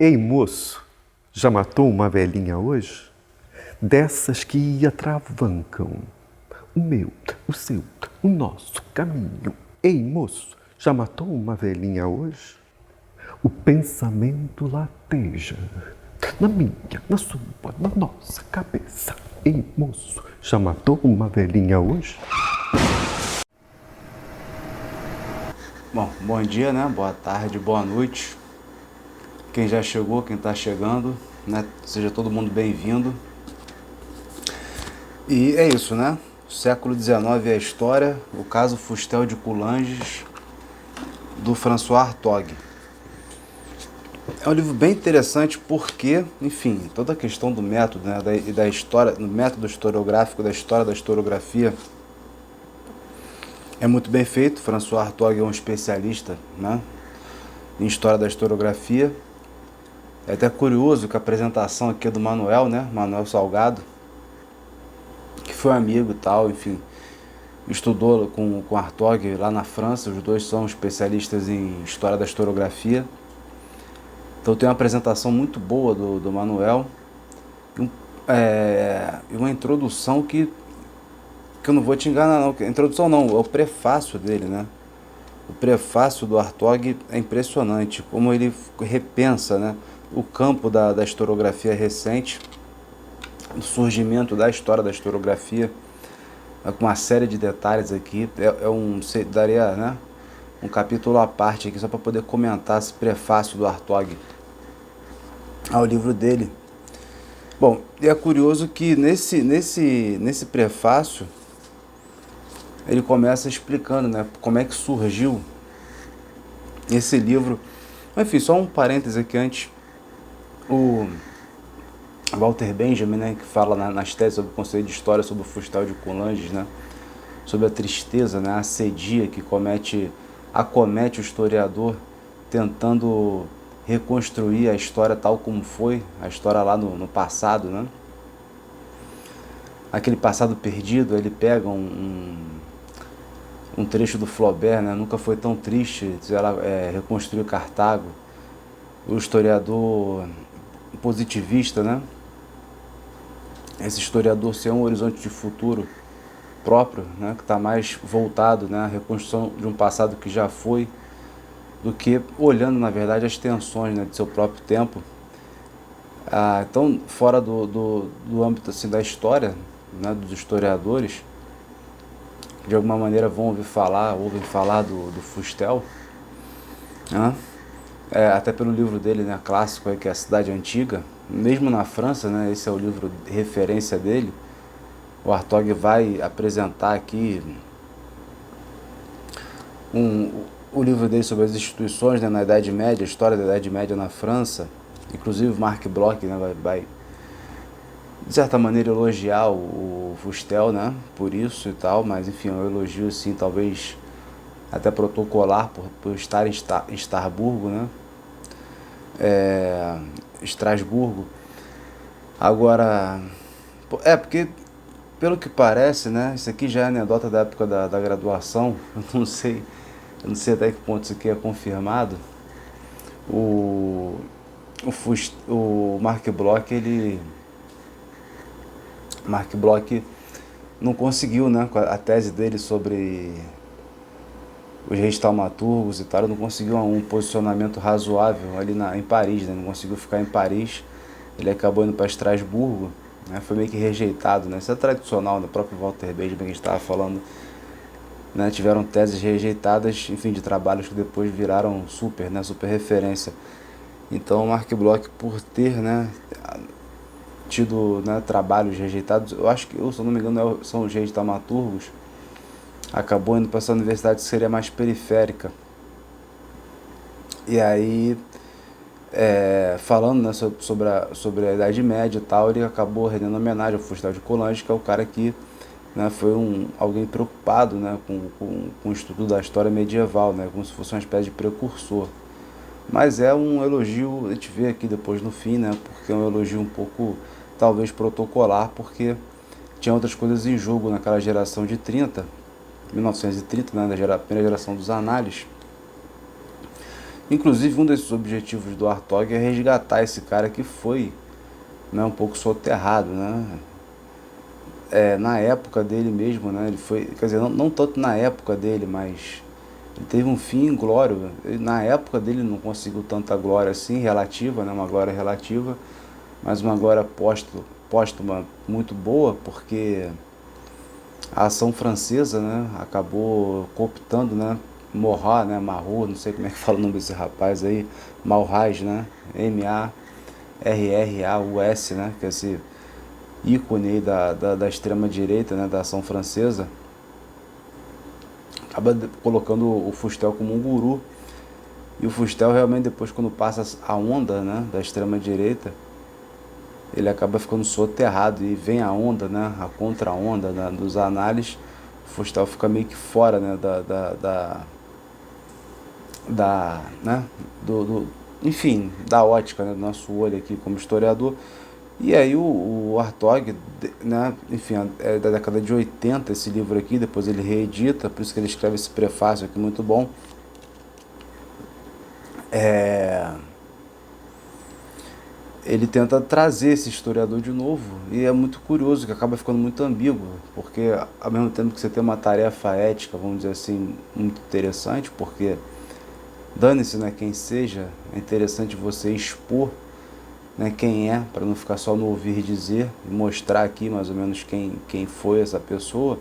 Ei, moço, já matou uma velhinha hoje? Dessas que atravancam o meu, o seu, o nosso caminho. Ei, moço, já matou uma velhinha hoje? O pensamento lateja na minha, na sua, na nossa cabeça. Ei, moço, já matou uma velhinha hoje? Bom dia, né? Boa tarde, boa noite. Quem já chegou, quem está chegando, né? Seja todo mundo bem-vindo. E é isso, né? Século XIX é a história, o caso Fustel de Coulanges, do François Hartog. É um livro bem interessante porque, enfim, toda a questão do método, né? Da história, do método historiográfico, da história da historiografia, é muito bem feito. François Hartog é um especialista, né, em história da historiografia. É até curioso que a apresentação aqui é do Manuel, né? Manuel Salgado, que foi amigo e tal, enfim. Estudou com Hartog lá na França. Os dois são especialistas em história da historiografia. Então tem uma apresentação muito boa do Manuel. E uma introdução que eu não vou te enganar não. Introdução não, é o prefácio dele, né? O prefácio do Hartog é impressionante, como ele repensa, né, o campo da historiografia recente, o surgimento da história da historiografia, com uma série de detalhes aqui. Daria, né, um capítulo à parte aqui, só para poder comentar esse prefácio do Hartog ao livro dele. Bom, e é curioso que nesse prefácio ele começa explicando, né, como é que surgiu esse livro. Enfim, só um parêntese aqui antes. O Walter Benjamin, né, que fala nas teses sobre o conceito de história, sobre o Fustel de Coulanges, né, sobre a tristeza, né, a assedia que acomete o historiador tentando reconstruir a história tal como foi, a história lá no passado, né? Aquele passado perdido. Ele pega um trecho do Flaubert, né? Nunca foi tão triste, ela reconstruiu Cartago. O historiador positivista, né? Esse historiador ser um horizonte de futuro próprio, né? Que está mais voltado, né, à reconstrução de um passado que já foi, do que olhando, na verdade, as tensões, né, de seu próprio tempo. Então, fora do âmbito assim, da história, né, dos historiadores, de alguma maneira ouvem falar do Fustel, né? Até pelo livro dele, né, clássico, que é A Cidade Antiga. Mesmo na França, né, esse é o livro de referência dele. O Hartog vai apresentar aqui o livro dele sobre as instituições, né, na Idade Média, a história da Idade Média na França. Inclusive Marc Bloch, né, vai de certa maneira elogiar o Fustel, né, por isso e tal, mas enfim, é um elogio assim, talvez até protocolar, por estar em Estrasburgo, né, Estrasburgo. Agora, porque pelo que parece, né, isso aqui já é anedota da época da graduação. Eu não sei até que ponto isso aqui é confirmado. O Marc Bloch não conseguiu, né, a tese dele sobre os reis taumaturgos e tal, não conseguiu um posicionamento razoável ali em Paris, né, não conseguiu ficar em Paris. Ele acabou indo para Estrasburgo, né, foi meio que rejeitado, né, isso é tradicional, no próprio Walter Benjamin que a gente estava falando, né, tiveram teses rejeitadas, enfim, de trabalhos que depois viraram super referência. Então, o Marc Bloch, por ter, né, tido, né, trabalhos rejeitados, eu acho que, se eu não me engano, são os reis taumaturgos, acabou indo para essa universidade que seria mais periférica. E aí, falando, né, sobre a Idade Média e tal, ele acabou rendendo homenagem ao Fustel de Coulanges, que é o cara que, né, foi alguém preocupado, né, com o estudo da história medieval, né, como se fosse uma espécie de precursor. Mas é um elogio, a gente vê aqui depois no fim, né, porque é um elogio um pouco, talvez, protocolar, porque tinha outras coisas em jogo naquela geração de 1930, né, da primeira geração dos análises, Inclusive, um desses objetivos do Hartog é resgatar esse cara que foi, né, um pouco soterrado, né? Na época dele mesmo, né? Ele foi, quer dizer, não tanto na época dele, mas ele teve um fim inglório. Na época dele não conseguiu tanta glória assim, relativa, né? Uma glória relativa, mas uma glória póstuma muito boa, porque a ação francesa, né, acabou cooptando, né, Marat, né, Marot, não sei como é que fala o nome desse rapaz aí, Maurras, né, Marraus, né, que é esse ícone aí da extrema direita, né, da ação francesa, acaba colocando o Fustel como um guru. E o Fustel realmente depois, quando passa a onda, né, da extrema direita, ele acaba ficando soterrado e vem a onda, né, a contra-onda, né, dos análises. O Fustel fica meio que fora, né, né, enfim, da ótica, né, do nosso olho aqui como historiador. E aí o Hartog, né, enfim, é da década de 80 esse livro aqui, depois ele reedita, por isso que ele escreve esse prefácio aqui muito bom. Ele tenta trazer esse historiador de novo, e é muito curioso, que acaba ficando muito ambíguo, porque ao mesmo tempo que você tem uma tarefa ética, vamos dizer assim, muito interessante, porque dane-se, né, quem seja, é interessante você expor, né, quem é, para não ficar só no ouvir dizer, e mostrar aqui mais ou menos quem foi essa pessoa.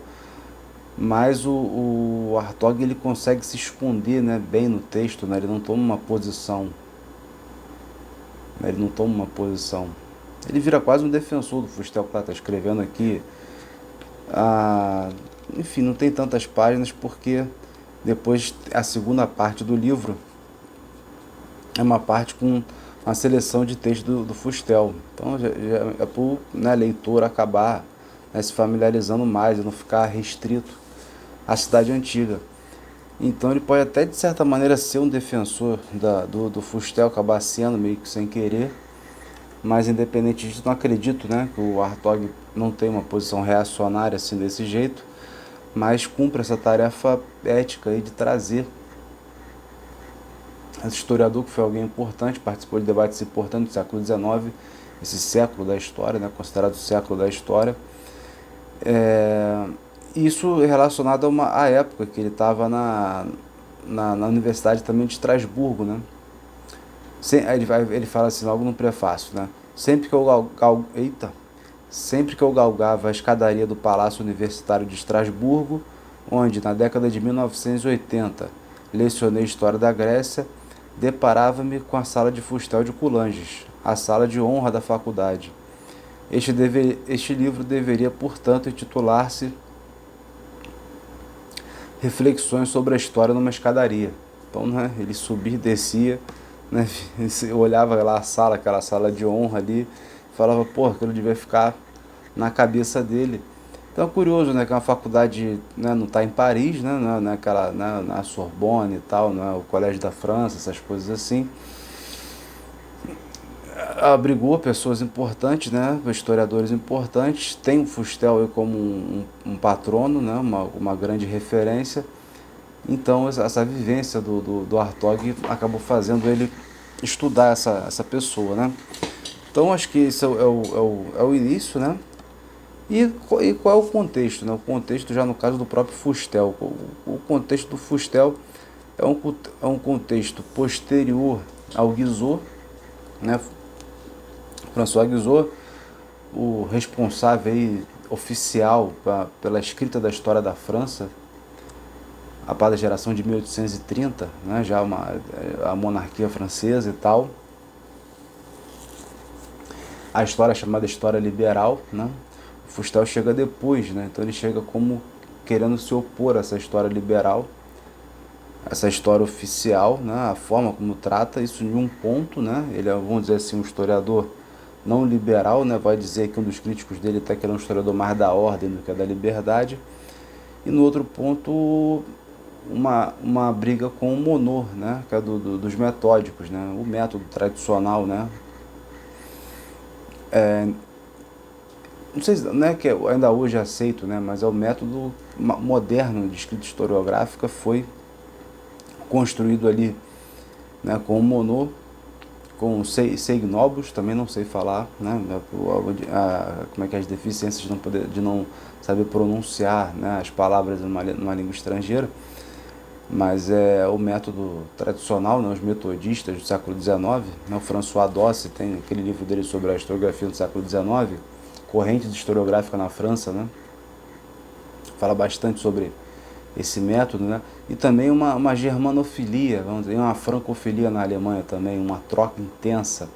Mas o Hartog, ele consegue se esconder, né, bem no texto, né, ele não toma uma posição. Ele não toma uma posição. Ele vira quase um defensor do Fustel que está escrevendo aqui. Enfim, não tem tantas páginas, porque depois a segunda parte do livro é uma parte com uma seleção de texto do Fustel. Então já é para o, né, leitor acabar, né, se familiarizando mais e não ficar restrito à cidade antiga. Então ele pode até de certa maneira ser um defensor do Fustel, acabar sendo meio que sem querer, mas independente disso, não acredito, né, que o Hartog não tem uma posição reacionária assim desse jeito, mas cumpre essa tarefa ética aí de trazer esse historiador, que foi alguém importante, participou de debates importantes do século XIX, esse século da história, né, considerado o século da história. Isso é relacionado à época que ele estava na Universidade também de Estrasburgo, né? Ele fala assim logo no prefácio, né? Sempre que eu galgava a escadaria do Palácio Universitário de Estrasburgo, onde na década de 1980 lecionei História da Grécia, deparava-me com a sala de Fustel de Coulanges, a sala de honra da faculdade. Este livro deveria, portanto, intitular-se Reflexões sobre a História numa Escadaria. Então, né, ele subia e descia, né, eu olhava lá a sala, aquela sala de honra ali, falava, pô, aquilo devia ficar na cabeça dele. Então é curioso, né, que uma faculdade, né, não está em Paris, né, naquela, né, na Sorbonne e tal, né, o Colégio da França, essas coisas assim. Abrigou pessoas importantes, né, historiadores importantes, tem o Fustel como um patrono, né, uma grande referência. Então essa vivência do Hartog acabou fazendo ele estudar essa pessoa, né. Então acho que esse é o início, né. E qual é o contexto, né? O contexto já no caso do próprio Fustel. O contexto do Fustel é um contexto posterior ao Guizot, né? François Guizot, o responsável aí, oficial pela escrita da história da França, a par da geração de 1830, né? Já a monarquia francesa e tal. A história é chamada História Liberal, né? O Fustel chega depois, né? Então ele chega como querendo se opor a essa história liberal, essa história oficial, né? A forma como trata isso em um ponto, né? Ele é, vamos dizer assim, um historiador não liberal, né? Vai dizer que um dos críticos dele até que ele é um historiador mais da ordem do que da liberdade. E no outro ponto, uma briga com o Monod, né? Que é dos metódicos, né? O método tradicional, né? Não sei, não é que ainda hoje é aceito, né, mas é o método moderno de escrita historiográfica, foi construído ali né, com o Monod, com o Seignobus, também não sei falar, né, como é que é as deficiências de não saber pronunciar, né, as palavras numa língua estrangeira, mas é o método tradicional, né, os metodistas do século XIX, né, o François Dosse tem aquele livro dele sobre a historiografia do século XIX, corrente historiográfica na França, né, fala bastante sobre esse método, né, e também uma germanofilia, vamos dizer, uma francofilia na Alemanha também, uma troca intensa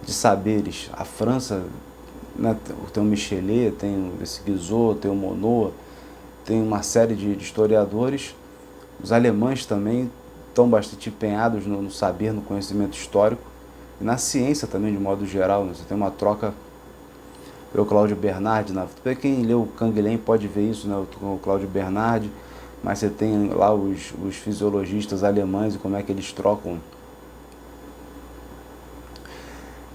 de saberes. A França, né, tem o Michelet, tem esse Guizot, tem o Monod, tem uma série de historiadores. Os alemães também estão bastante empenhados no saber, no conhecimento histórico e na ciência também, de modo geral, né? Você tem uma troca pelo Cláudio Bernard, né? Quem leu Canguilhem pode ver isso, né? O Cláudio Bernard, mas você tem lá os fisiologistas alemães e como é que eles trocam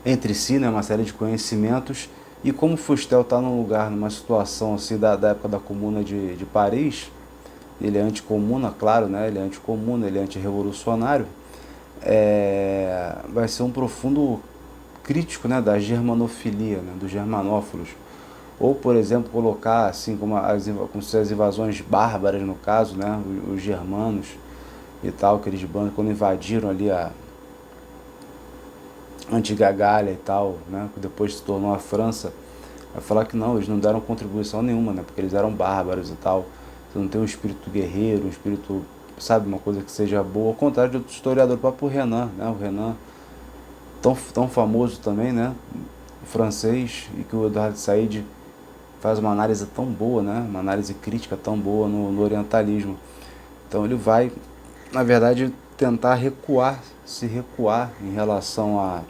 entre si, né? Uma série de conhecimentos. E como Fustel está num lugar, numa situação assim da época da Comuna de Paris, ele é anticomuna, claro, né? Ele é anticomuna, ele é antirrevolucionário, vai ser um profundo crítico, né, da germanofilia, né, dos germanófilos. Ou, por exemplo, colocar assim como se as invasões bárbaras, no caso, né, os germanos e tal, aqueles bandos, quando invadiram ali a antiga Gália e tal, né, que depois se tornou a França, vai falar que não, eles não deram contribuição nenhuma, né, porque eles eram bárbaros e tal. Você não tem um espírito guerreiro, um espírito, sabe, uma coisa que seja boa. Ao contrário de outro historiador, o próprio Renan, né, o Renan, tão famoso também, né, francês, e que o Eduardo Said faz uma análise tão boa, né, uma análise crítica tão boa no orientalismo. Então ele vai, na verdade, tentar se recuar em relação à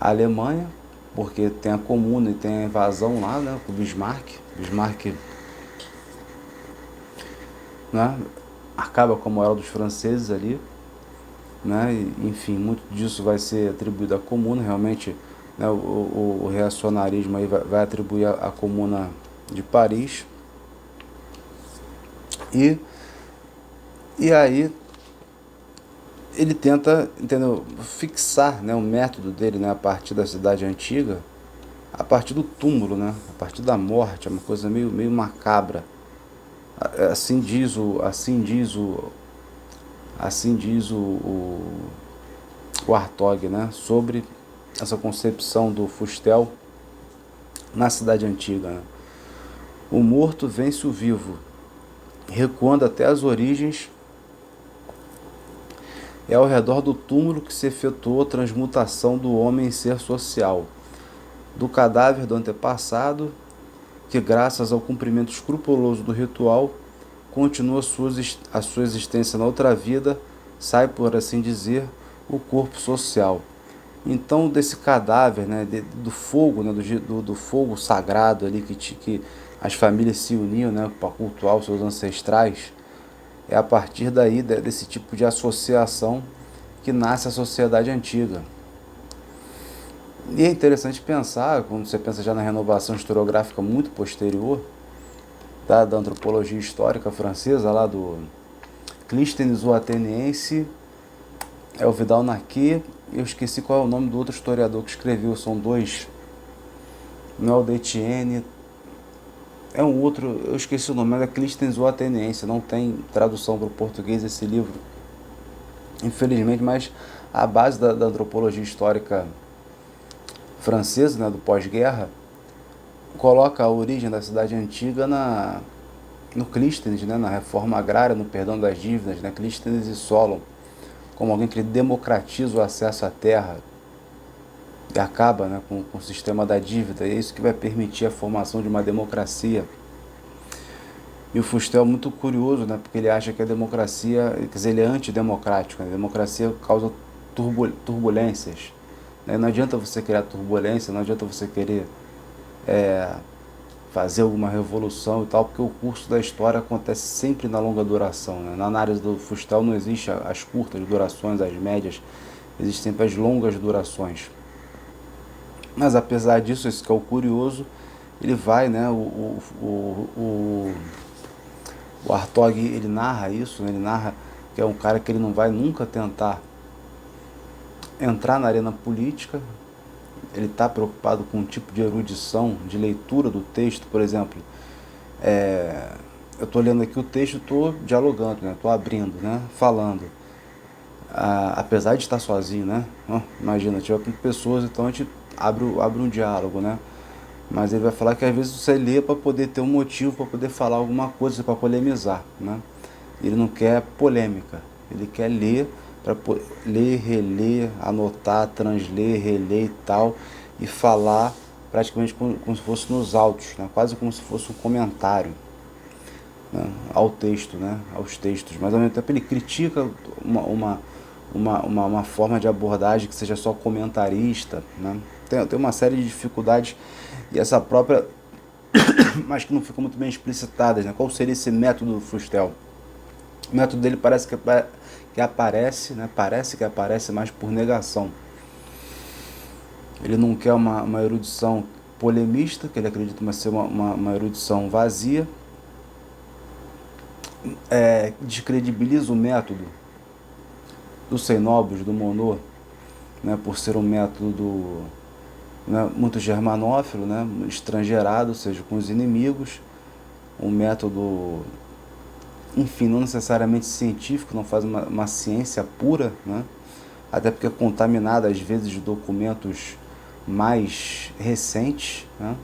Alemanha, porque tem a Comuna e tem a invasão lá, né, com o Bismarck, né, acaba com a moral dos franceses ali, né, e, enfim, muito disso vai ser atribuído à Comuna, realmente, né, o reacionarismo aí vai atribuir à Comuna de Paris, e aí ele tenta, entendeu, fixar, né, o método dele, né, a partir da cidade antiga, a partir do túmulo, né, a partir da morte, é uma coisa meio macabra. Assim diz o Hartog, né, sobre essa concepção do Fustel na cidade antiga, né? O morto vence o vivo, recuando até as origens. É ao redor do túmulo que se efetuou a transmutação do homem em ser social, do cadáver do antepassado, que graças ao cumprimento escrupuloso do ritual, continua a sua existência na outra vida, sai, por assim dizer, o corpo social. Então, desse cadáver, né, do fogo, né, do fogo sagrado ali que as famílias se uniam, né, para cultuar os seus ancestrais, é a partir daí, desse tipo de associação, que nasce a sociedade antiga. E é interessante pensar, quando você pensa já na renovação historiográfica muito posterior, da antropologia histórica francesa, lá do Clístenes, o ateniense, é o Vidal-Naquet, eu esqueci qual é o nome do outro historiador que escreveu, são dois, não é o Detienne, é um outro, eu esqueci o nome, mas é Clístenes, o ateniense, não tem tradução para o português esse livro, infelizmente, mas a base da antropologia histórica francesa, né, do pós-guerra, coloca a origem da cidade antiga no Clístenes, né, na reforma agrária, no perdão das dívidas, né, Clístenes e Solon, como alguém que democratiza o acesso à terra e acaba, né, com o sistema da dívida. E é isso que vai permitir a formação de uma democracia. E o Fustel é muito curioso, né, porque ele acha que a democracia, quer dizer, ele é antidemocrático, né, a democracia causa turbulências. Né, não adianta você criar turbulência, não adianta você querer fazer alguma revolução e tal, porque o curso da história acontece sempre na longa duração, né? Na análise do Fustel não existe as curtas durações, as médias, existem sempre as longas durações. Mas apesar disso, esse que é o curioso, ele vai, né, o Hartog, ele narra isso, né, ele narra que é um cara que ele não vai nunca tentar entrar na arena política, ele está preocupado com um tipo de erudição, de leitura do texto, por exemplo. Eu estou lendo aqui o texto, estou dialogando, né? Estou abrindo, né? Falando. Apesar de estar sozinho, né? Imagina, tiver com pessoas, então a gente abre um diálogo, né? Mas ele vai falar que às vezes você lê para poder ter um motivo, para poder falar alguma coisa, para polemizar, né? Ele não quer polêmica, ele quer ler para ler, reler, anotar, transler, reler e tal, e falar praticamente como se fosse nos autos, né? Quase como se fosse um comentário, né? Ao texto, né? Aos textos. Mas ao mesmo tempo ele critica uma forma de abordagem que seja só comentarista, né? Tem uma série de dificuldades, e essa própria, mas que não ficam muito bem explicitadas, né? Qual seria esse método do Fustel? O método dele parece que aparece, né? Parece que aparece mais por negação. Ele não quer uma erudição polemista, que ele acredita ser uma erudição vazia. Descredibiliza o método do Seinobos, do Monod, né? Por ser um método, né, muito germanófilo, né? Estrangeirado, ou seja, com os inimigos. Um método, enfim, não necessariamente científico, não faz uma ciência pura, né? Até porque é contaminado às vezes de documentos mais recentes, né?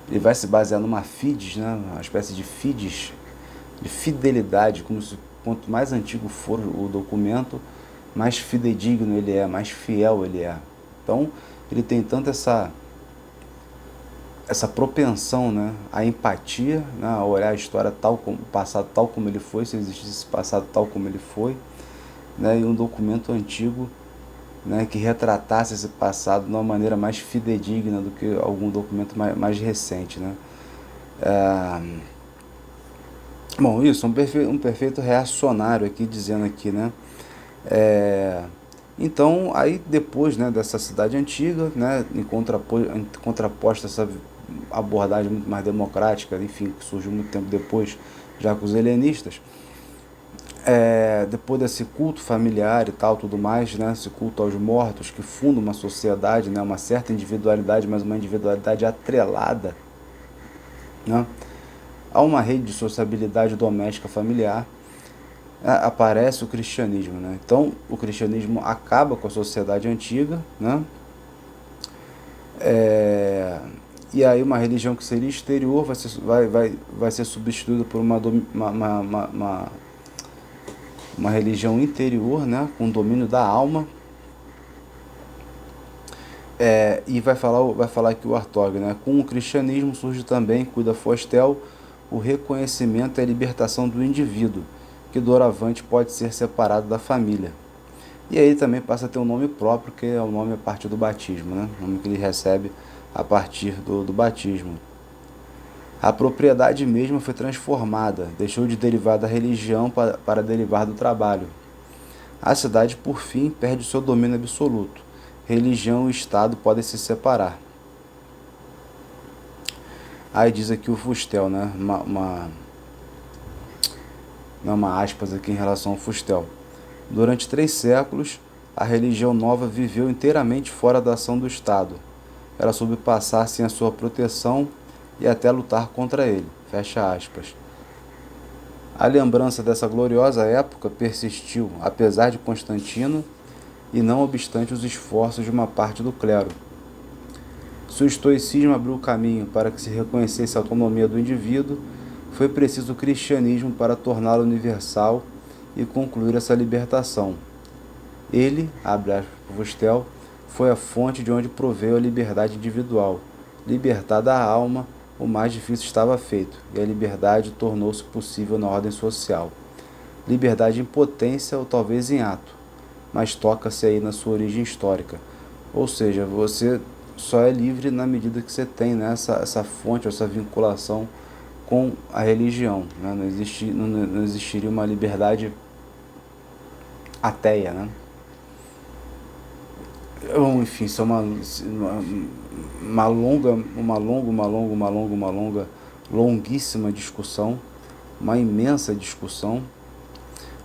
Ele vai se basear numa fides, né? Uma espécie de fides, de fidelidade, como se quanto mais antigo for o documento, mais fidedigno ele é, mais fiel ele é. Então, ele tem tanto essa propensão, né, à empatia, né, a olhar a história tal como o passado tal como ele foi, se existisse esse passado tal como ele foi, né, e um documento antigo, né, que retratasse esse passado de uma maneira mais fidedigna do que algum documento mais recente, né. Bom, isso, um perfeito reacionário aqui, dizendo aqui, né. Então, aí depois, né, dessa cidade antiga, né, em contraposta essa abordagem muito mais democrática, enfim, que surgiu muito tempo depois, já com os helenistas, depois desse culto familiar e tal, tudo mais, né, esse culto aos mortos, que funda uma sociedade, né, uma certa individualidade, mas uma individualidade atrelada, né, a uma rede de sociabilidade doméstica familiar, aparece o cristianismo, né? Então, o cristianismo acaba com a sociedade antiga, né? E aí uma religião que seria exterior vai ser substituída por uma religião interior, né? Com domínio da alma. E vai falar aqui o Hartog, né? Com o cristianismo surge também, cuida Fustel, o reconhecimento e a libertação do indivíduo, que doravante pode ser separado da família. E aí também passa a ter um nome próprio, que é o nome a partir do batismo, né? O nome que ele recebe a partir do batismo. A propriedade mesma foi transformada, deixou de derivar da religião para derivar do trabalho. A cidade, por fim, perde o seu domínio absoluto. Religião e Estado podem se separar. Aí diz aqui o Fustel, né? Uma aspas aqui em relação ao Fustel. Durante 3 séculos, a religião nova viveu inteiramente fora da ação do Estado. Ela soube passar sem a sua proteção e até lutar contra ele. Fecha aspas. A lembrança dessa gloriosa época persistiu, apesar de Constantino, e não obstante os esforços de uma parte do clero. Se o estoicismo abriu o caminho para que se reconhecesse a autonomia do indivíduo, foi preciso o cristianismo para torná-lo universal e concluir essa libertação. Ele, abre aspas, Fustel, foi a fonte de onde proveio a liberdade individual. Libertada a alma, o mais difícil estava feito, e a liberdade tornou-se possível na ordem social. Liberdade em potência ou talvez em ato, mas toca-se aí na sua origem histórica. Ou seja, você só é livre na medida que você tem, né, essa fonte, essa vinculação com a religião, né? Não existiria uma liberdade ateia, né? Enfim, isso é uma longuíssima discussão, uma imensa discussão,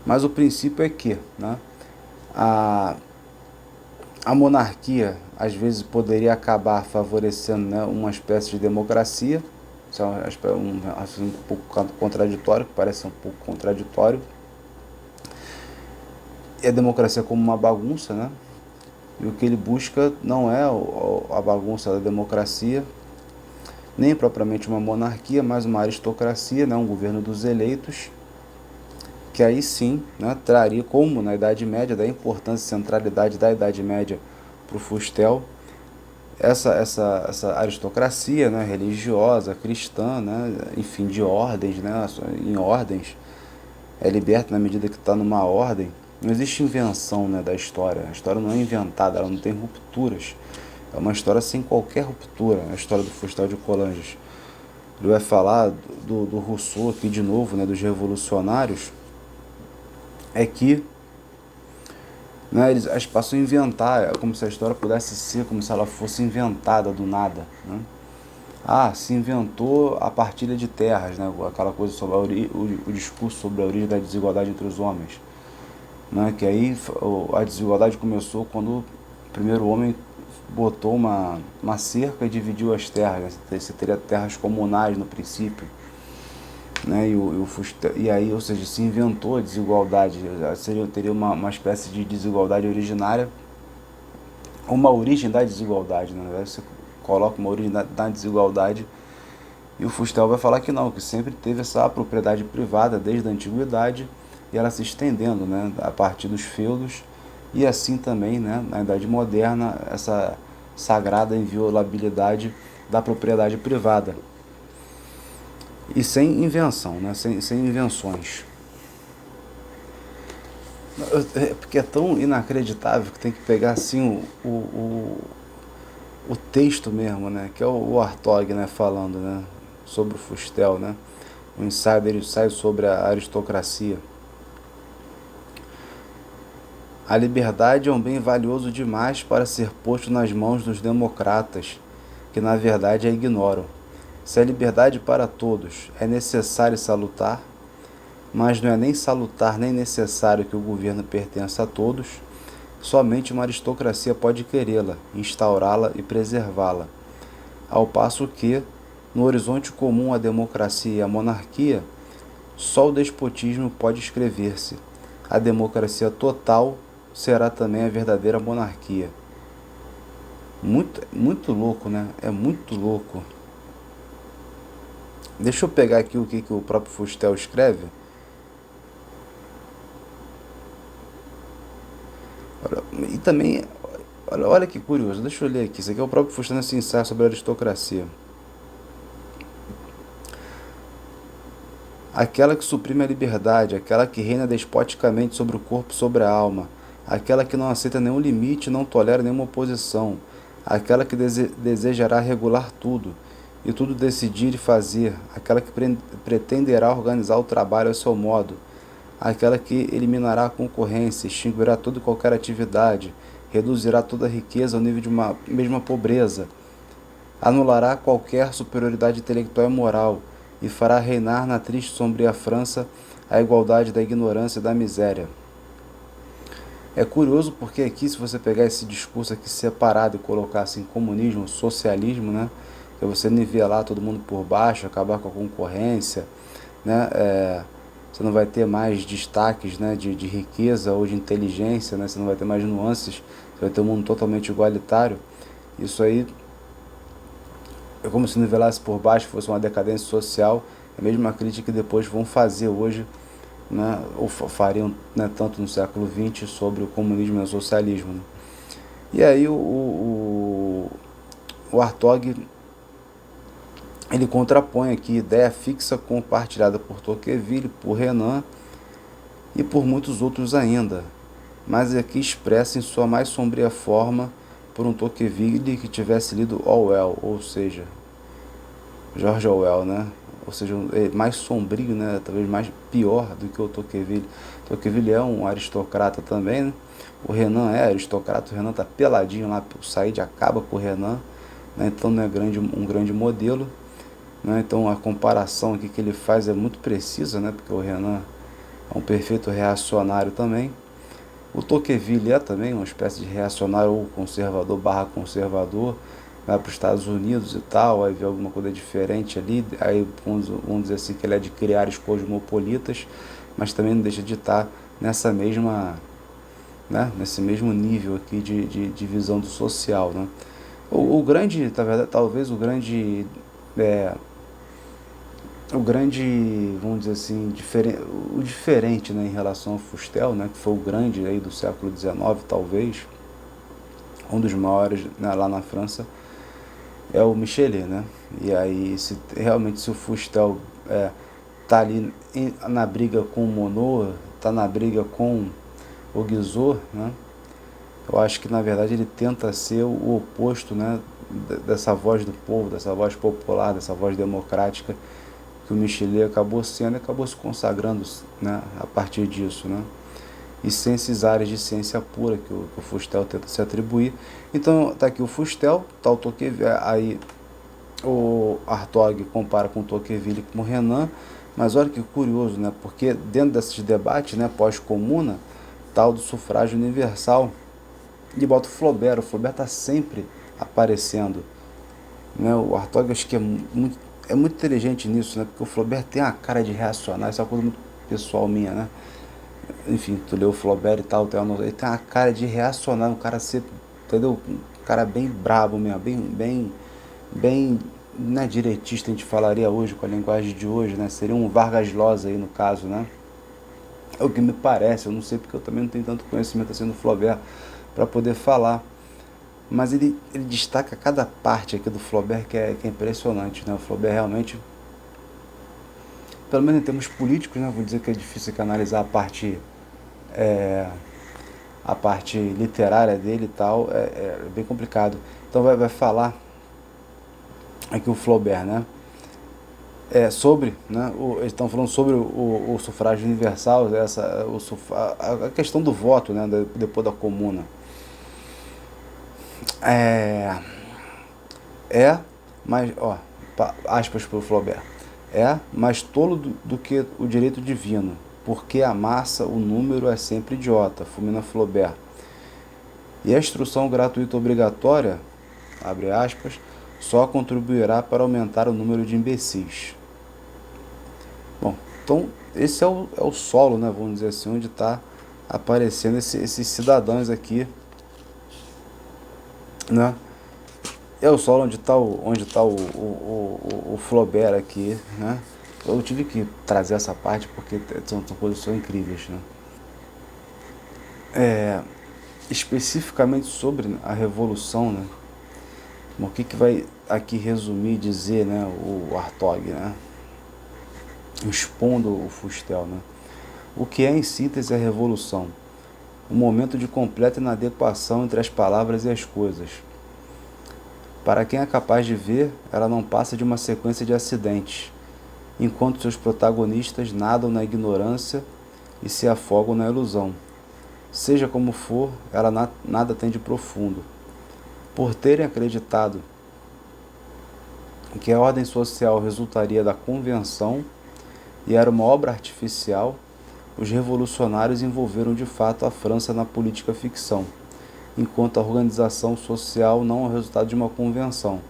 mas o princípio é que, né, A, a monarquia, às vezes, poderia acabar favorecendo, né, uma espécie de democracia. Isso é assim, um pouco contraditório, que parece um pouco contraditório. E a democracia como uma bagunça, né? E o que ele busca não é a bagunça da democracia, nem propriamente uma monarquia, mas uma aristocracia, né? Um governo dos eleitos, que aí sim, né, traria, como na Idade Média, da importância e centralidade da Idade Média para o Fustel, essa aristocracia, né, religiosa, cristã, né, enfim, de ordens, né, em ordens, é liberta na medida que está numa ordem. Não existe invenção, né, da história. A história não é inventada, ela não tem rupturas. É uma história sem qualquer ruptura, a história do Fustel de Coulanges. Ele vai falar do Rousseau aqui de novo, né, dos revolucionários, é que, né, eles passam a inventar, é como se a história pudesse ser como se ela fosse inventada do nada, né? Ah, se inventou a partilha de terras, né? Aquela coisa sobre o discurso sobre a origem da desigualdade entre os homens, né? Que aí a desigualdade começou quando o primeiro homem botou uma cerca e dividiu as terras, né? Você teria terras comunais no princípio, né? E aí, ou seja, se inventou a desigualdade, teria uma espécie de desigualdade originária, uma origem da desigualdade, né? Na verdade, você coloca uma origem da desigualdade, e o Fustel vai falar que não, que sempre teve essa propriedade privada desde a antiguidade, e ela se estendendo, né, a partir dos feudos, e assim também, né, na Idade Moderna, essa sagrada inviolabilidade da propriedade privada. E sem invenção, né, sem invenções. Porque é tão inacreditável que tem que pegar assim o texto mesmo, né, que é o Hartog, né, falando, né, sobre o Fustel, né, o ensaio dele sai sobre a aristocracia. A liberdade é um bem valioso demais para ser posto nas mãos dos democratas, que na verdade a ignoram. Se a liberdade para todos é necessária e salutar, mas não é nem salutar nem necessário que o governo pertença a todos, somente uma aristocracia pode querê-la, instaurá-la e preservá-la. Ao passo que, no horizonte comum à democracia e à monarquia, só o despotismo pode escrever-se. A democracia total será também a verdadeira monarquia. Muito louco, né? É muito louco. Deixa eu pegar aqui o que o próprio Fustel escreve. E também, olha que curioso, deixa eu ler aqui. Isso aqui é o próprio Fustel nesse ensaio sobre a aristocracia. Aquela que suprime a liberdade, aquela que reina despoticamente sobre o corpo e sobre a alma, aquela que não aceita nenhum limite, não tolera nenhuma oposição, aquela que desejará regular tudo, e tudo decidir e fazer, aquela que pretenderá organizar o trabalho ao seu modo, aquela que eliminará a concorrência, extinguirá toda e qualquer atividade, reduzirá toda a riqueza ao nível de uma mesma pobreza, anulará qualquer superioridade intelectual e moral, e fará reinar na triste e sombria França a igualdade da ignorância e da miséria. É curioso porque aqui, se você pegar esse discurso aqui separado e colocar assim comunismo, socialismo, né, que é você nivelar todo mundo por baixo, acabar com a concorrência, né, você não vai ter mais destaques, né, de riqueza ou de inteligência, né, você não vai ter mais nuances, você vai ter um mundo totalmente igualitário. Isso aí é como se nivelasse por baixo, fosse uma decadência social. É a mesma crítica que depois vão fazer hoje, né, ou fariam, né, tanto no século XX sobre o comunismo e o socialismo, né. E aí o Hartog, ele contrapõe aqui ideia fixa compartilhada por Tocqueville, por Renan e por muitos outros ainda, mas aqui expressa em sua mais sombria forma por um Tocqueville que tivesse lido Orwell, ou seja, George Orwell, né? Ou seja, mais sombrio, né? Talvez mais pior do que o Tocqueville. Tocqueville é um aristocrata também, né? O Renan é aristocrata, o Renan tá peladinho lá, o Said acaba com o Renan, né? Então não é um grande modelo, né? Então a comparação aqui que ele faz é muito precisa, né? Porque o Renan é um perfeito reacionário também. O Tocqueville é também uma espécie de reacionário ou conservador barra conservador, vai para os Estados Unidos e tal, aí vê alguma coisa diferente ali, aí vamos dizer assim que ele é de criar cosmopolitas, mas também não deixa de estar nessa mesma, né, nesse mesmo nível aqui de visão do social, né. O grande, na verdade, talvez é, o grande, vamos dizer assim, o diferente, né, em relação ao Fustel, né, que foi o grande aí do século XIX, talvez, um dos maiores, né, lá na França, é o Michelet, né? E aí, se o Fustel tá ali na briga com o Monod, tá na briga com o Guizot, né? Eu acho que na verdade ele tenta ser o oposto, né, dessa voz do povo, dessa voz popular, dessa voz democrática que o Michelet acabou sendo e acabou se consagrando, né, a partir disso, né? E sem esses áreas de ciência pura que o Fustel tenta se atribuir. Então tá aqui o Fustel, tá o Tocqueville, aí o Hartog compara com o Tocqueville e com o Renan, mas olha que curioso, né? Porque dentro desses debates, né, pós-comuna, tal do sufrágio universal, e bota o Flaubert está sempre aparecendo, né? O Hartog acho que é muito inteligente nisso, né? Porque o Flaubert tem a cara de reacionário, isso é uma coisa muito pessoal minha, né? Enfim, tu leu o Flaubert e tal, ele tem uma cara de reacionário, um cara ser, entendeu? Um cara bem brabo mesmo, bem, né, direitista, a gente falaria hoje com a linguagem de hoje, né? Seria um Vargas Llosa aí no caso, né? É o que me parece, eu não sei porque eu também não tenho tanto conhecimento assim do Flaubert para poder falar. Mas ele destaca cada parte aqui do Flaubert que é impressionante, né? O Flaubert realmente, pelo menos em termos políticos, né? Vou dizer que é difícil aqui analisar a parte literária dele e tal, é bem complicado. Então vai falar aqui o Flaubert, né? Sobre, né? Eles estão falando sobre o sufrágio universal, a questão do voto, né? Depois da comuna. É, mas, ó, aspas para o Flaubert, mais tolo do que o direito divino, porque a massa, o número é sempre idiota, fulmina Flaubert. E a instrução gratuita obrigatória, abre aspas, só contribuirá para aumentar o número de imbecis. Bom, então esse é o solo, né, vamos dizer assim, onde está aparecendo esses cidadãos aqui, né? É o solo onde tá o Flaubert aqui, né? Eu tive que trazer essa parte porque são posições incríveis, né? Especificamente sobre a Revolução, né? Bom, o que vai aqui resumir e dizer, né, o Hartog, né? Expondo o Fustel, né? O que é em síntese a Revolução? Um momento de completa inadequação entre as palavras e as coisas. Para quem é capaz de ver, ela não passa de uma sequência de acidentes, enquanto seus protagonistas nadam na ignorância e se afogam na ilusão. Seja como for, ela nada tem de profundo. Por terem acreditado que a ordem social resultaria da convenção e era uma obra artificial, os revolucionários envolveram de fato a França na política ficção, enquanto a organização social não é o resultado de uma convenção.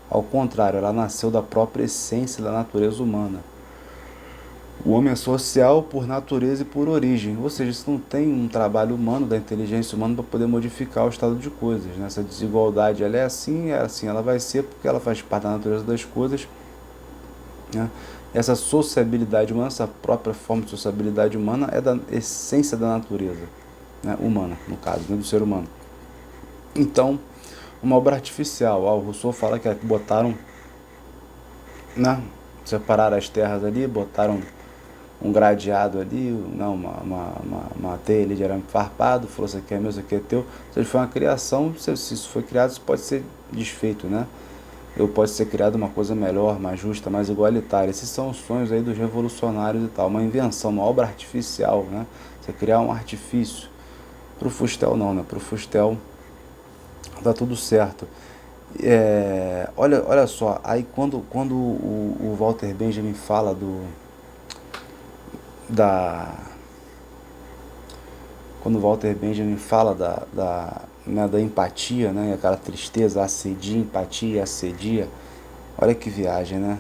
Ao contrário, ela nasceu da própria essência da natureza humana. O homem é social por natureza e por origem, ou seja, isso não tem um trabalho humano, da inteligência humana, para poder modificar o estado de coisas, né? Essa desigualdade, ela é assim, ela vai ser porque ela faz parte da natureza das coisas, né? Essa sociabilidade humana, essa própria forma de sociabilidade humana é da essência da natureza, né? Humana, no caso, né? Do ser humano. Então, uma obra artificial, o Rousseau fala que botaram, né? Separaram as terras ali, botaram um gradeado ali, não, uma teia ali de arame farpado, falou isso aqui é meu, isso aqui é teu. Ou seja, foi uma criação, se isso foi criado, isso pode ser desfeito, né? Ou pode ser criada uma coisa melhor, mais justa, mais igualitária. Esses são os sonhos aí dos revolucionários e tal, uma invenção, uma obra artificial, né? Você criar um artifício. Pro Fustel não, né? Pro Fustel dá tudo certo. Olha só, aí quando o Walter Benjamin fala quando Walter Benjamin fala da empatia, né, aquela tristeza, assedia, empatia, assedia, olha que viagem, né?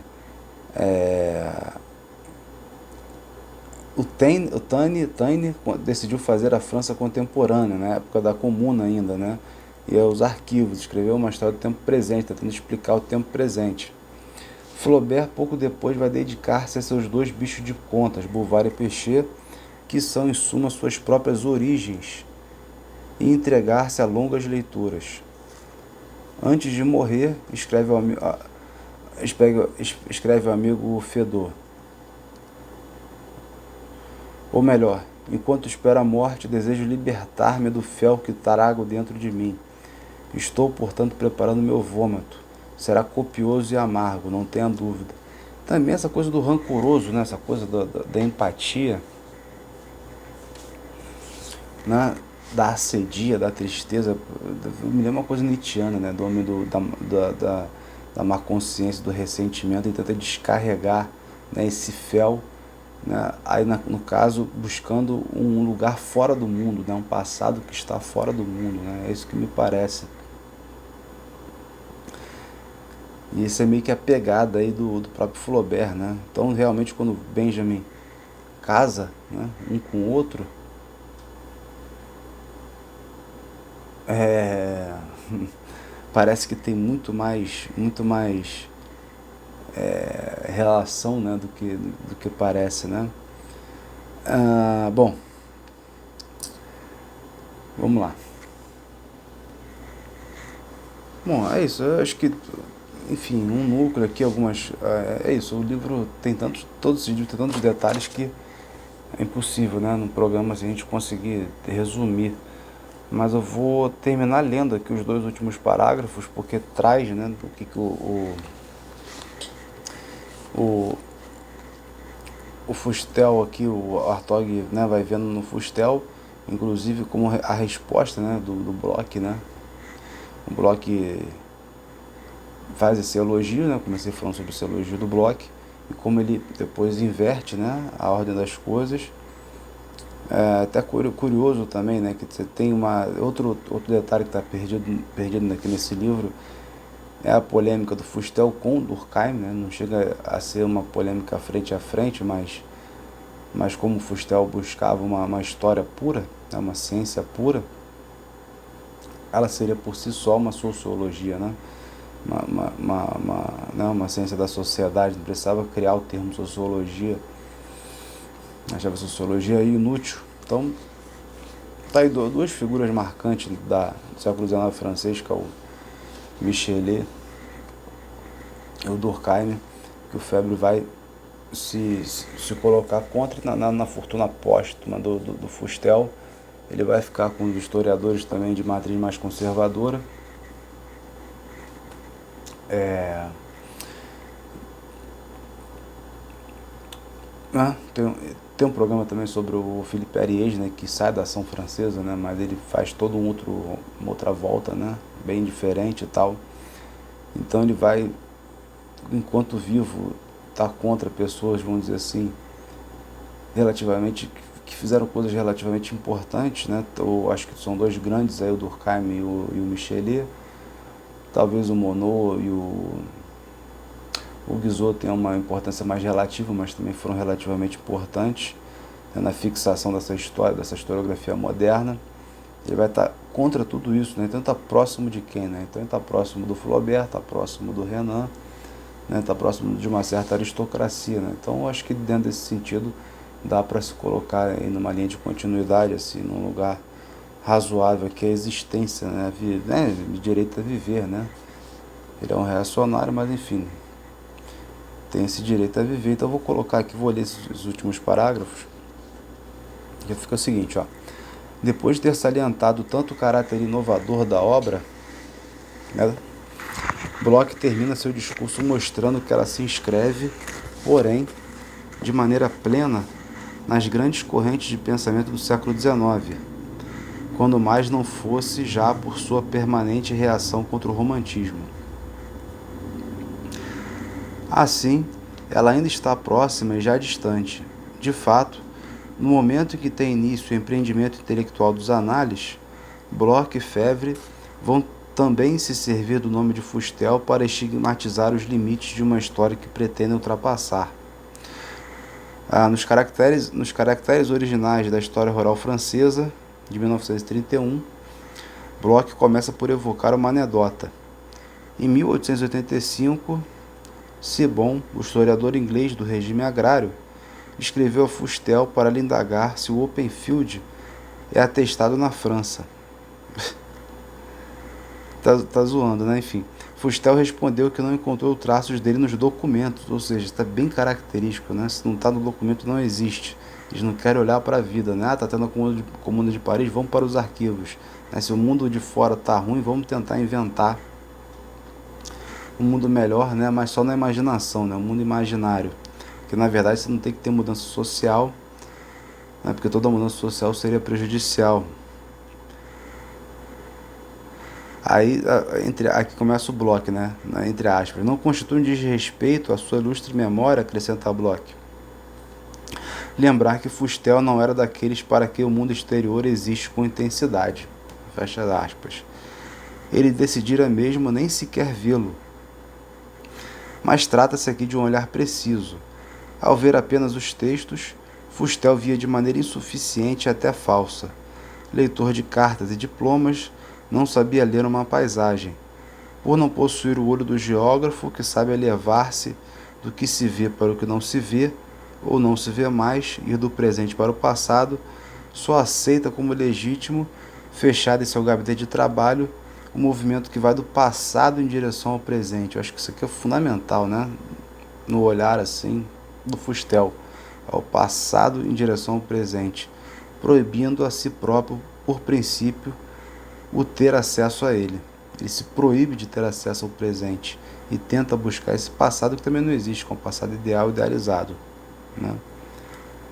O Taine decidiu fazer a França contemporânea, na época da Comuna ainda, né? E os arquivos, escreveu uma história do tempo presente, tentando explicar o tempo presente. Flaubert, pouco depois, vai dedicar-se a seus dois bichos de contas, Bouvard e Péché, que são, em suma, suas próprias origens, e entregar-se a longas leituras. Antes de morrer, escreve o amigo Fedot. Ou melhor, enquanto espero a morte, desejo libertar-me do fel que trago dentro de mim. Estou, portanto, preparando meu vômito. Será copioso e amargo, não tenha dúvida. Também essa coisa do rancoroso, né? Essa coisa da empatia, né? Da assedia, da tristeza. Me lembra uma coisa nietzschiana, né? Do homem da má consciência, do ressentimento, e tenta descarregar, né, esse fel, né? Aí, no caso, buscando um lugar fora do mundo, né? Um passado que está fora do mundo, né? É isso que me parece. E isso é meio que a pegada aí do próprio Flaubert, né? Então, realmente, quando Benjamin casa, né, um com o outro, parece que tem muito mais relação, né, do que parece, né? Bom, vamos lá. Bom, é isso. Eu acho que, enfim, um núcleo aqui, algumas... é isso, o livro tem todos esses livros tem tantos detalhes que é impossível, né, num programa assim, a gente conseguir resumir. Mas eu vou terminar lendo aqui os dois últimos parágrafos, porque traz, né, o que o Fustel aqui, o Hartog, né, vai vendo no Fustel, inclusive como a resposta, né, do Bloch, né? O Bloch faz esse elogio, né? Comecei falando sobre esse elogio do Bloch, e como ele depois inverte, né, a ordem das coisas. Até curioso também, né, que você tem outro detalhe que está perdido aqui nesse livro, é a polêmica do Fustel com Durkheim, né? Não chega a ser uma polêmica frente a frente, mas como Fustel buscava uma história pura, né, uma ciência pura, ela seria por si só uma sociologia, né? Uma ciência da sociedade, não precisava criar o termo sociologia, achava a sociologia inútil. Então, tá aí duas figuras marcantes do século XIX francês, que é o Michelet e o Durkheim, que o Febvre vai se colocar contra na fortuna póstuma do Fustel. Ele vai ficar com os historiadores também de matriz mais conservadora. Tem um programa também sobre o Philippe Ariès, né, que sai da ação francesa, né, mas ele faz todo uma outra volta, né, bem diferente e tal. Então ele vai, enquanto vivo, estar contra pessoas, vamos dizer assim, relativamente, que fizeram coisas relativamente importantes, né? Eu acho que são dois grandes aí, o Durkheim e o Michelet. Talvez o Monod e o Guizot tenham uma importância mais relativa, mas também foram relativamente importantes, né, na fixação dessa história, dessa historiografia moderna. Ele vai estar contra tudo isso, né? Então está próximo de quem, né? Então ele está próximo do Flaubert, está próximo do Renan, né? Está próximo de uma certa aristocracia, né? Então eu acho que dentro desse sentido dá para se colocar aí numa linha de continuidade, assim, num lugar razoável, que é a existência, né? De direito a viver, né? Ele é um reacionário, mas enfim, tem esse direito a viver. Então eu vou colocar aqui, vou ler esses últimos parágrafos, que fica o seguinte, ó. Depois de ter salientado tanto o caráter inovador da obra, né, Bloch termina seu discurso mostrando que ela se inscreve, porém, de maneira plena, nas grandes correntes de pensamento do século XIX, quando mais não fosse já por sua permanente reação contra o romantismo. Assim, ela ainda está próxima e já distante. De fato, No momento em que tem início o empreendimento intelectual dos análises, Bloch e Febvre vão também se servir do nome de Fustel para estigmatizar os limites de uma história que pretendem ultrapassar. Nos caracteres originais da história rural francesa, de 1931, Bloch começa por evocar uma anedota. Em 1885, Sibbon, o historiador inglês do regime agrário, escreveu a Fustel para lhe indagar se o open field é atestado na França. tá zoando, né? Enfim. Fustel respondeu que não encontrou traços dele nos documentos, ou seja, está bem característico, né? Se não está no documento, não existe. Eles não querem olhar para a vida, né? Está tendo a Comuna de Paris, vamos para os arquivos. Né? Se o mundo de fora está ruim, vamos tentar inventar um mundo melhor, né? Mas só na imaginação, né? Um mundo imaginário. Que na verdade você não tem que ter mudança social, né? Porque toda mudança social seria prejudicial. Aí, aqui começa o Bloch, né? Entre aspas. Não constitui um desrespeito à sua ilustre memória, acrescenta Bloch. Lembrar que Fustel não era daqueles para que o mundo exterior existe com intensidade. Fecha aspas. Ele decidira mesmo nem sequer vê-lo. Mas trata-se aqui de um olhar preciso. Ao ver apenas os textos, Fustel via de maneira insuficiente e até falsa. Leitor de cartas e diplomas, não sabia ler uma paisagem, por não possuir o olho do geógrafo que sabe elevar-se do que se vê para o que não se vê, ou não se vê mais, ir do presente para o passado, só aceita como legítimo, fechado em seu gabinete de trabalho, o movimento que vai do passado em direção ao presente. Eu acho que isso aqui é fundamental, né? No olhar assim do Fustel, ao passado em direção ao presente, proibindo a si próprio, por princípio, o ter acesso a ele. Ele se proíbe de ter acesso ao presente e tenta buscar esse passado que também não existe, com o passado ideal, idealizado, né?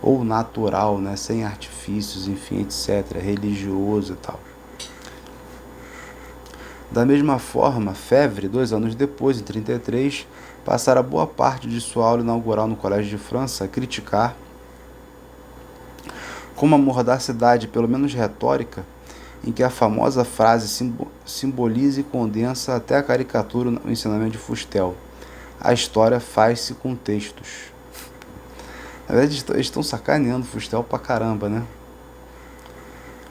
Ou natural, né? Sem artifícios, enfim, etc., religioso e tal. Da mesma forma, Febvre, 2 anos depois, em 1933, passara boa parte de sua aula inaugural no Colégio de França a criticar, com uma mordacidade pelo menos retórica, em que a famosa frase simboliza e condensa até a caricatura no ensinamento de Fustel. A história faz-se com textos. Na verdade, eles estão sacaneando Fustel pra caramba, né?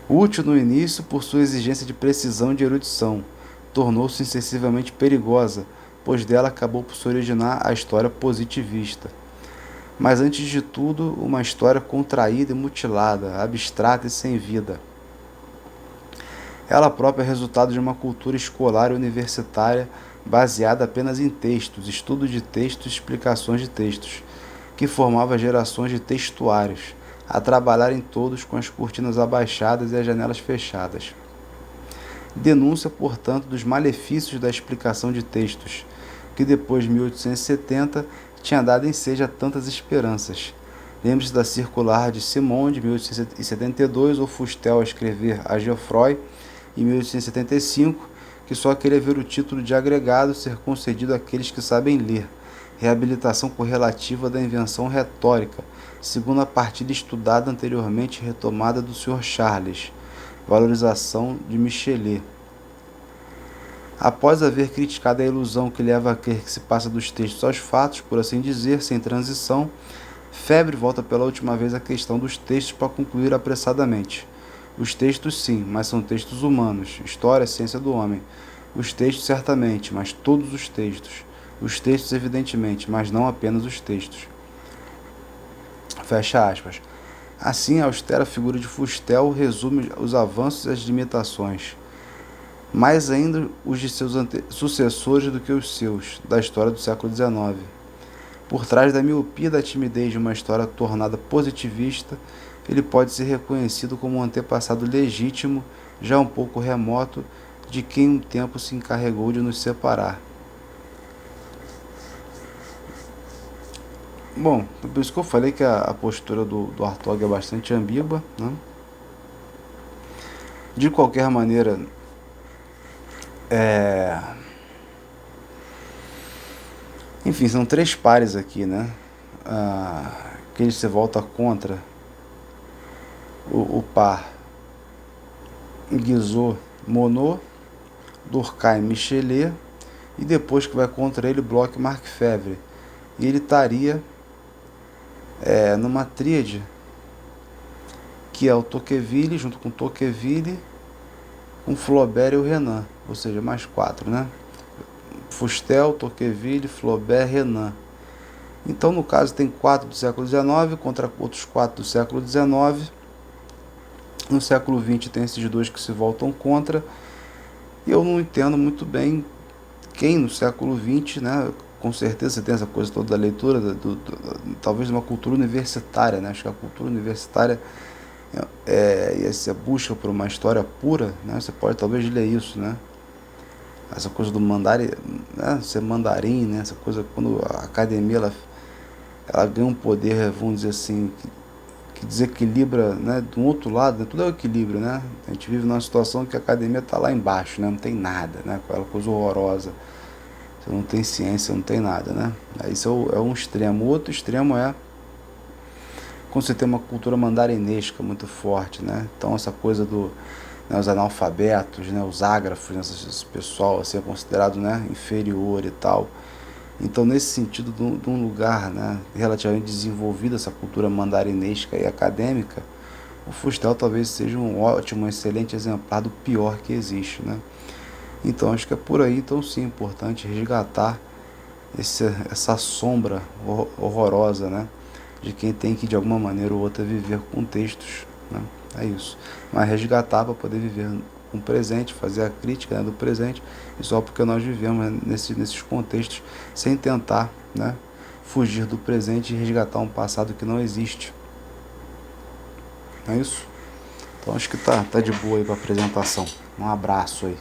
Útil no início por sua exigência de precisão e de erudição, tornou-se excessivamente perigosa, pois dela acabou por se originar a história positivista. Mas antes de tudo, uma história contraída e mutilada, abstrata e sem vida. Ela própria é resultado de uma cultura escolar e universitária baseada apenas em textos, estudo de textos e explicações de textos, que formava gerações de textuários, a trabalharem todos com as cortinas abaixadas e as janelas fechadas. Denúncia, portanto, dos malefícios da explicação de textos, que depois de 1870 tinha dado ensejo a tantas esperanças. Lembre-se da circular de Simon, de 1872, ou Fustel a escrever a Geoffroy, em 1875, que só queria ver o título de agregado ser concedido àqueles que sabem ler, reabilitação correlativa da invenção retórica, segundo a partilha estudada anteriormente e retomada do Sr. Charles, valorização de Michelet. Após haver criticado a ilusão que leva a crer que se passa dos textos aos fatos, por assim dizer, sem transição, Febvre volta pela última vez à questão dos textos para concluir apressadamente. Os textos sim, mas são textos humanos, história, ciência do homem. Os textos certamente, mas todos os textos. Os textos evidentemente, mas não apenas os textos. Fecha aspas. Assim, a austera figura de Fustel resume os avanços e as limitações, mais ainda os de seus sucessores do que os seus, da história do século XIX. Por trás da miopia e da timidez de uma história tornada positivista, ele pode ser reconhecido como um antepassado legítimo, já um pouco remoto, de quem um tempo se encarregou de nos separar. Bom, por isso que eu falei que a postura do Hartog é bastante ambígua, né? De qualquer maneira, enfim, são 3 pares aqui, né? Que ele se volta contra o par Guizot, Monod, Durkheim, Michelet, e depois que vai contra ele Bloch e Marc Fevre. E ele estaria numa tríade que é o Tocqueville, junto com Tocqueville, com Flaubert e o Renan, ou seja, mais 4, né? Fustel, Tocqueville, Flaubert, Renan. Então, no caso, tem 4 do século XIX contra outros 4 do século XIX. No século XX tem esses dois que se voltam contra. E eu não entendo muito bem quem no século XX, né? Com certeza você tem essa coisa toda da leitura, talvez uma cultura universitária, né? Acho que a cultura universitária e essa busca por uma história pura, né? Você pode talvez ler isso, né? Essa coisa do mandarim, né? Ser mandarim, né? Essa coisa quando a academia ela ganha um poder, vamos dizer assim, que desequilibra, né? Do outro lado, né? Tudo é o equilíbrio, né? A gente vive numa situação que a academia está lá embaixo, né? Não tem nada, né? Aquela coisa horrorosa. Você não tem ciência, não tem nada, né? Isso é um extremo. O outro extremo é quando você tem uma cultura mandarinesca muito forte, né? Então essa coisa né, os analfabetos, né, os ágrafos, né, esse pessoal assim, é considerado, né, inferior e tal. Então nesse sentido de um lugar, né, relativamente desenvolvido, essa cultura mandarinesca e acadêmica, o Fustel talvez seja um ótimo, um excelente exemplar do pior que existe, né? Então acho que é por aí, então sim, é importante resgatar essa sombra horrorosa, né? De quem tem que de alguma maneira ou outra viver com textos, né? É isso. Mas resgatar para poder viver com o presente, fazer a crítica, né, do presente, e só porque nós vivemos, né, nesses contextos sem tentar, né, fugir do presente e resgatar um passado que não existe. É isso? Então acho que tá de boa aí para apresentação. Um abraço aí.